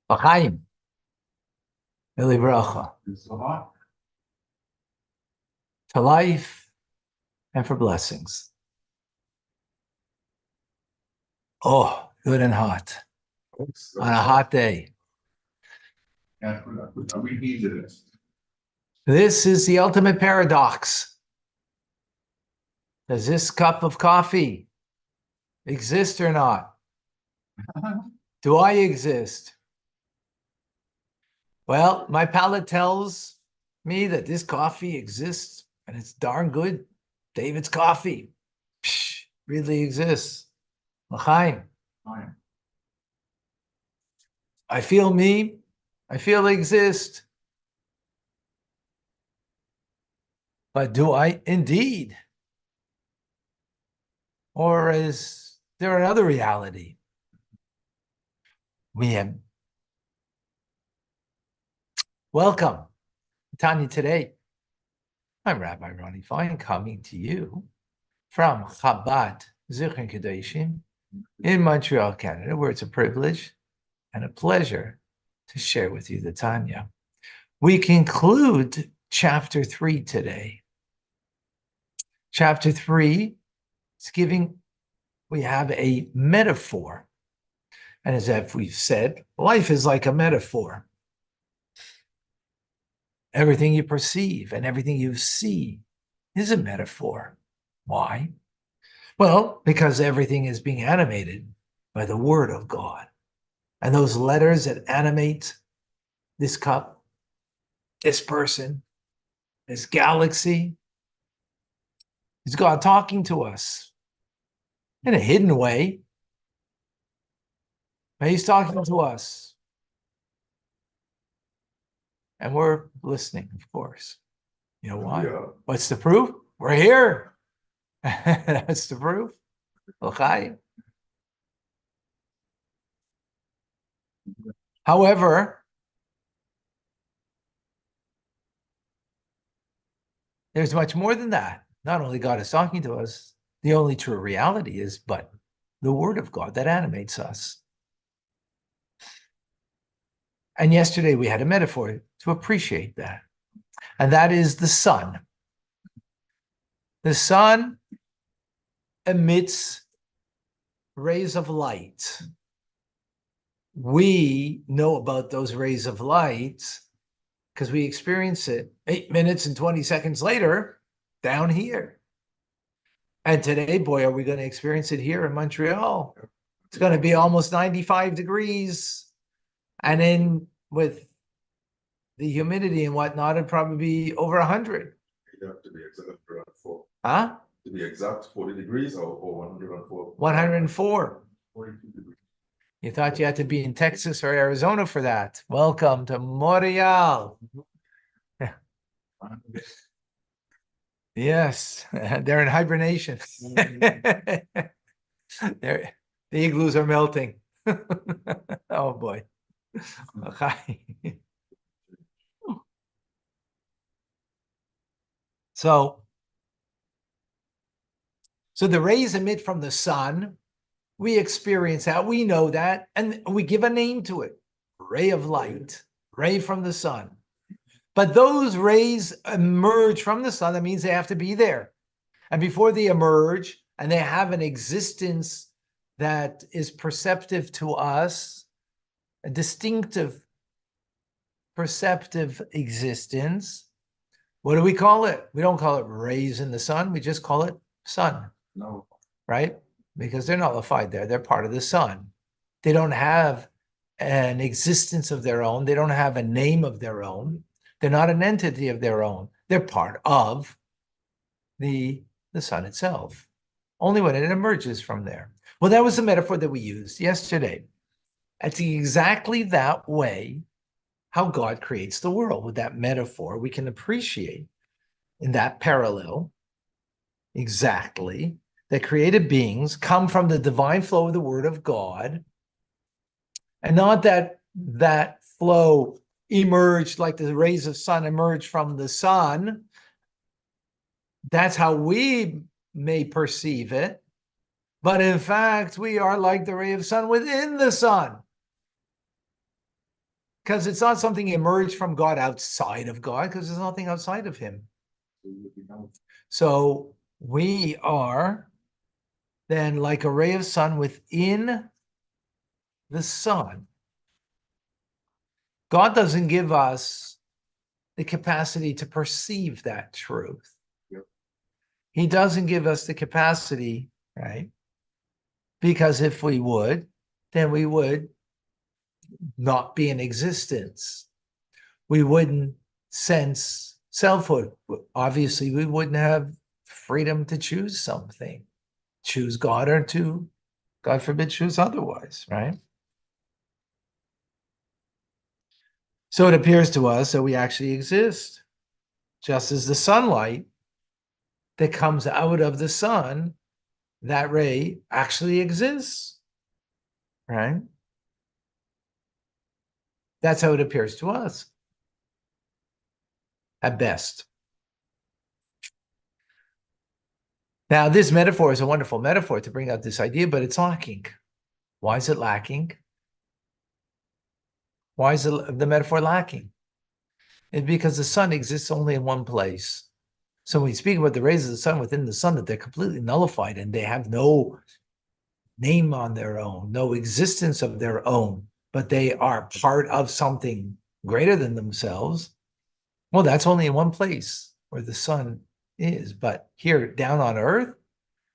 L'chaim, Bracha, to life and for blessings. Oh, good and hot on a hot day. This is the ultimate paradox. Does this cup of coffee exist or not? Do I exist? Well, my palate tells me that this coffee exists and it's darn good. David's coffee really exists. L'chaim. I feel me. I feel exist. But do I indeed? Or is there another reality? We have welcome, Tanya. Today, I'm Rabbi Ronnie Fine coming to you from Chabad Zichron Kedoshim in Montreal, Canada, where it's a privilege and a pleasure to share with you the Tanya. We conclude chapter 3 today. Chapter 3 is giving, we have a metaphor. And as if we've said, life is like a metaphor. Everything you perceive and everything you see is a metaphor. Why? Well, because everything is being animated by the Word of God. And those letters that animate this cup, this person, this galaxy, is God talking to us in a hidden way. But He's talking to us. And we're listening, of course. You know why? Yeah. What's the proof? We're here. That's the proof. Okay. However, there's much more than that. Not only God is talking to us, the only true reality is but the Word of God that animates us. And yesterday we had a metaphor to appreciate that. And that is the sun. The sun emits rays of light. We know about those rays of light because we experience it 8 minutes and 20 seconds later down here. And today, boy, are we going to experience it here in Montreal. It's going to be almost 95 degrees. And then with the humidity and whatnot, it'd probably be over 100. You have to be exact around 4. Huh? To be exact, 40 degrees or 104? 104. 42 degrees. You thought you had to be in Texas or Arizona for that. Welcome to Montreal. Yes, they're in hibernation. The igloos are melting. Oh boy. So the rays emit from the sun. We experience that. We know that. And we give a name to it. Ray of light. Ray from the sun. But those rays emerge from the sun. That means they have to be there. And before they emerge and they have an existence that is perceptive to us, a distinctive perceptive existence, what do we call it? We don't call it rays in the sun. We just call it sun. No. Right? Because they're nullified there. They're part of the sun. They don't have an existence of their own. They don't have a name of their own. They're not an entity of their own. They're part of the sun itself, only when it emerges from there. Well, that was the metaphor that we used yesterday. It's exactly that way how God creates the world. With that metaphor, we can appreciate in that parallel exactly that created beings come from the divine flow of the Word of God, and not that that flow emerged like the rays of sun emerge from the sun. That's how we may perceive it. But in fact, we are like the ray of sun within the sun. Because it's not something emerged from God outside of God, because there's nothing outside of him. So we are then like a ray of sun within the sun. God doesn't give us the capacity to perceive that truth. Yep. He doesn't give us the capacity, right? Because if we would, then we would not be in existence. We wouldn't sense selfhood. Obviously, we wouldn't have freedom to choose something, choose God or to, God forbid, choose otherwise, right? So it appears to us that we actually exist, just as the sunlight that comes out of the sun, that ray actually exists, right? That's how it appears to us, at best. Now, this metaphor is a wonderful metaphor to bring out this idea, but it's lacking. Why is it lacking? Why is the metaphor lacking? It's because the sun exists only in one place. So when we speak about the rays of the sun within the sun, that they're completely nullified and they have no name on their own, no existence of their own, but they are part of something greater than themselves. Well, that's only in one place where the sun is. But here down on Earth,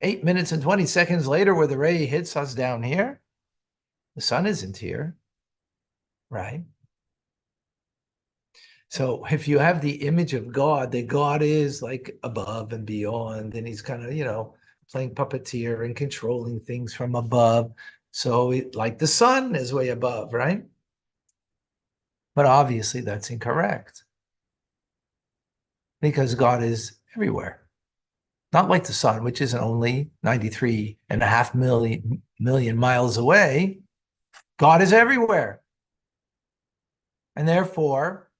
8 minutes and 20 seconds later, where the ray hits us down here, the sun isn't here, right? So if you have the image of God, that God is like above and beyond, and he's kind of, playing puppeteer and controlling things from above. So like the sun is way above, right? But obviously that's incorrect, because God is everywhere. Not like the sun, which isn't only 93.5 million miles away. God is everywhere. And therefore,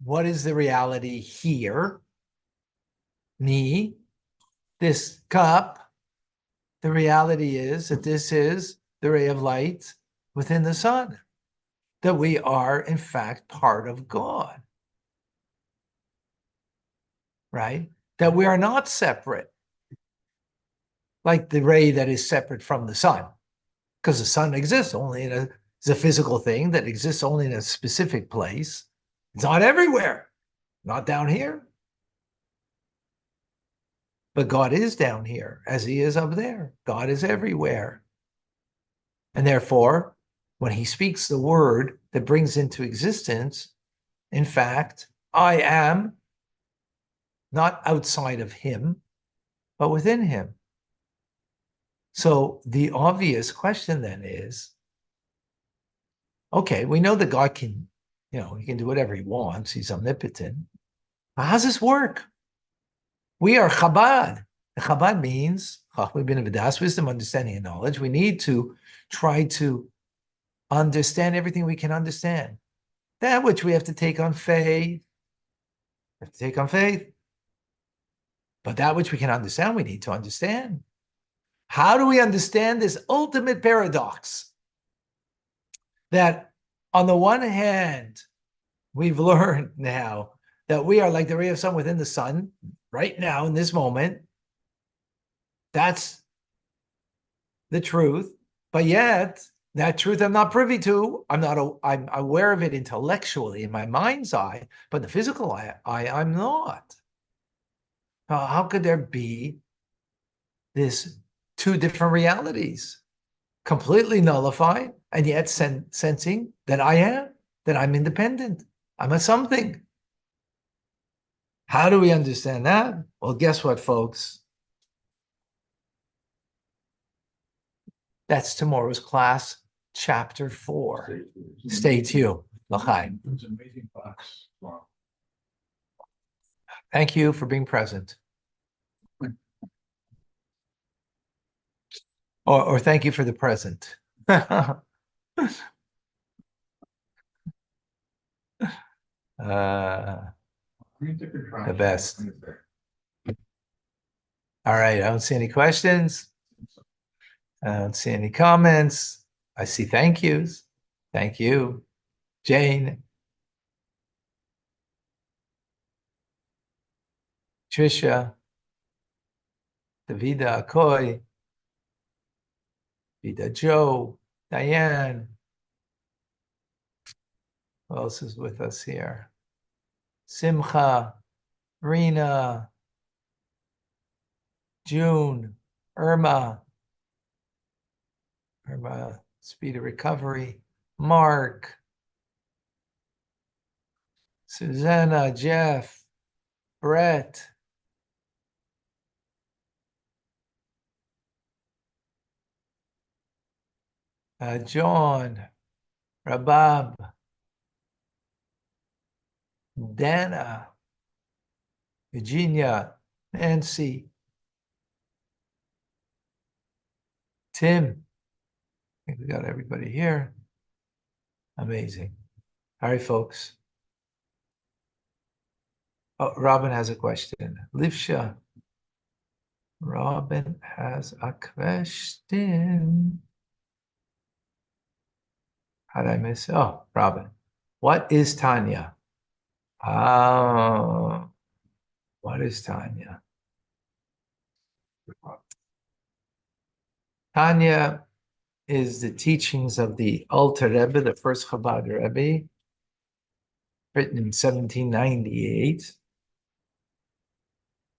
what is the reality here? Me, this cup. The reality is that this is the ray of light within the sun, that we are, in fact, part of God, right? That we are not separate, like the ray that is separate from the sun, because the sun exists only it's a physical thing that exists only in a specific place. It's not everywhere, not down here. But God is down here as he is up there. God is everywhere. And therefore, when he speaks the word that brings into existence, in fact, I am not outside of him, but within him. So the obvious question then is, okay, we know that God can, he can do whatever he wants. He's omnipotent. But how does this work? We are Chabad. Chabad means Chachmei Bina V'das, wisdom, understanding, and knowledge. We need to try to understand everything we can understand. That which we have to take on faith, we have to take on faith. But that which we can understand, we need to understand. How do we understand this ultimate paradox? That on the one hand, we've learned now that we are like the ray of sun within the sun right now in this moment. That's the truth. But yet, that truth I'm not privy to. I'm aware of it intellectually in my mind's eye, but the physical eye, I'm not. How could there be this two different realities, completely nullified, and yet sensing that that I'm independent, I'm a something? How do we understand that? Well, guess what, folks? That's tomorrow's class, chapter 4. Stay tuned. L'chaim. It's an amazing class. Wow. Thank you for being present. Or thank you for the present. The best. All right. I don't see any questions. I don't see any comments. I see thank yous. Thank you. Jane, Trisha, Davida, Akoy, Vida, Joe, Diane. Who else is with us here? Simcha, Rena, June, Irma, speed of recovery, Mark, Susanna, Jeff, Brett, John, Rabab, Dana, Virginia, Nancy, Tim. I think we got everybody here. Amazing. All right, folks. Oh, Robin has a question. Livsha. Robin has a question. How did I miss? Oh, Robin. What is Tanya? What is Tanya? Tanya is the teachings of the Alter Rebbe, the first Chabad Rebbe, written in 1798,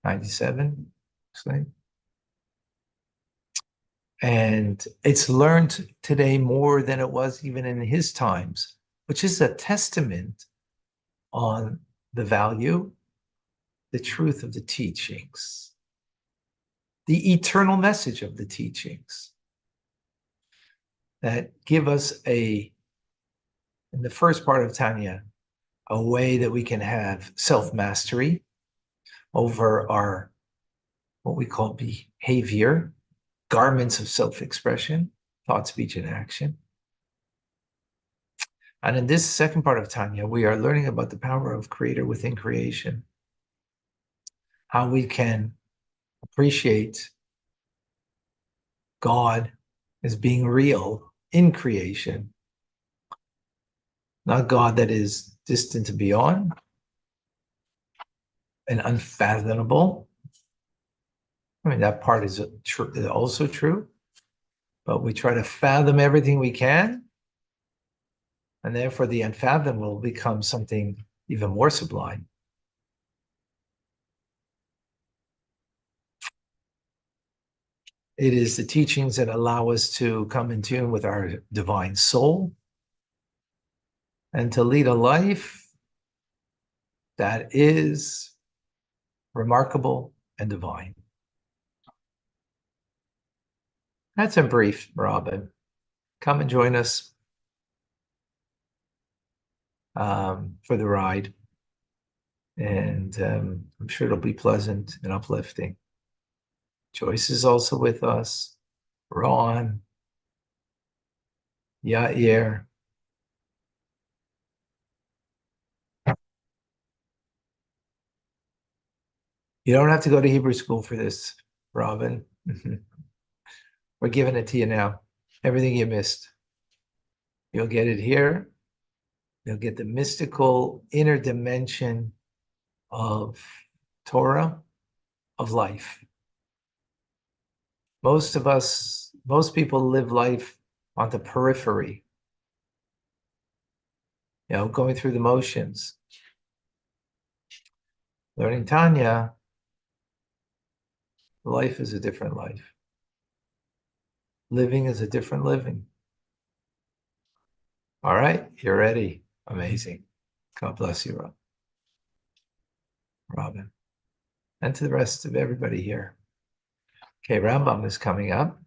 97, actually. And it's learned today more than it was even in his times, which is a testament on the value, the truth of the teachings, the eternal message of the teachings that give us in the first part of Tanya, a way that we can have self-mastery over our, what we call behavior, garments of self-expression, thought, speech, and action. And in this second part of Tanya, we are learning about the power of creator within creation, how we can appreciate God as being real in creation, not God that is distant and beyond and unfathomable. I mean, that part is also true, but we try to fathom everything we can, and therefore the unfathomable becomes something even more sublime. It is the teachings that allow us to come in tune with our divine soul and to lead a life that is remarkable and divine. That's a brief, Robin. Come and join us for the ride. And I'm sure it'll be pleasant and uplifting. Joyce is also with us. Ron, Yair. You don't have to go to Hebrew school for this, Robin. We're giving it to you now. Everything you missed. You'll get it here. You'll get the mystical inner dimension of Torah, of life. Most people live life on the periphery, going through the motions. Learning Tanya, life is a different life. Living is a different living. All right, you're ready. Amazing. God bless you, Robin. And to the rest of everybody here. Okay, Rambam is coming up.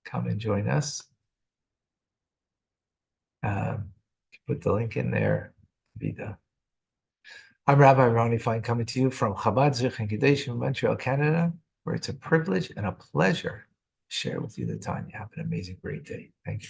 Come and join us. Put the link in there. Vida. I'm Rabbi Ronnie Fine, coming to you from Chabad Zich and Kadesh in Montreal, Canada, where it's a privilege and a pleasure to share with you the time. You have an amazing, great day. Thank you.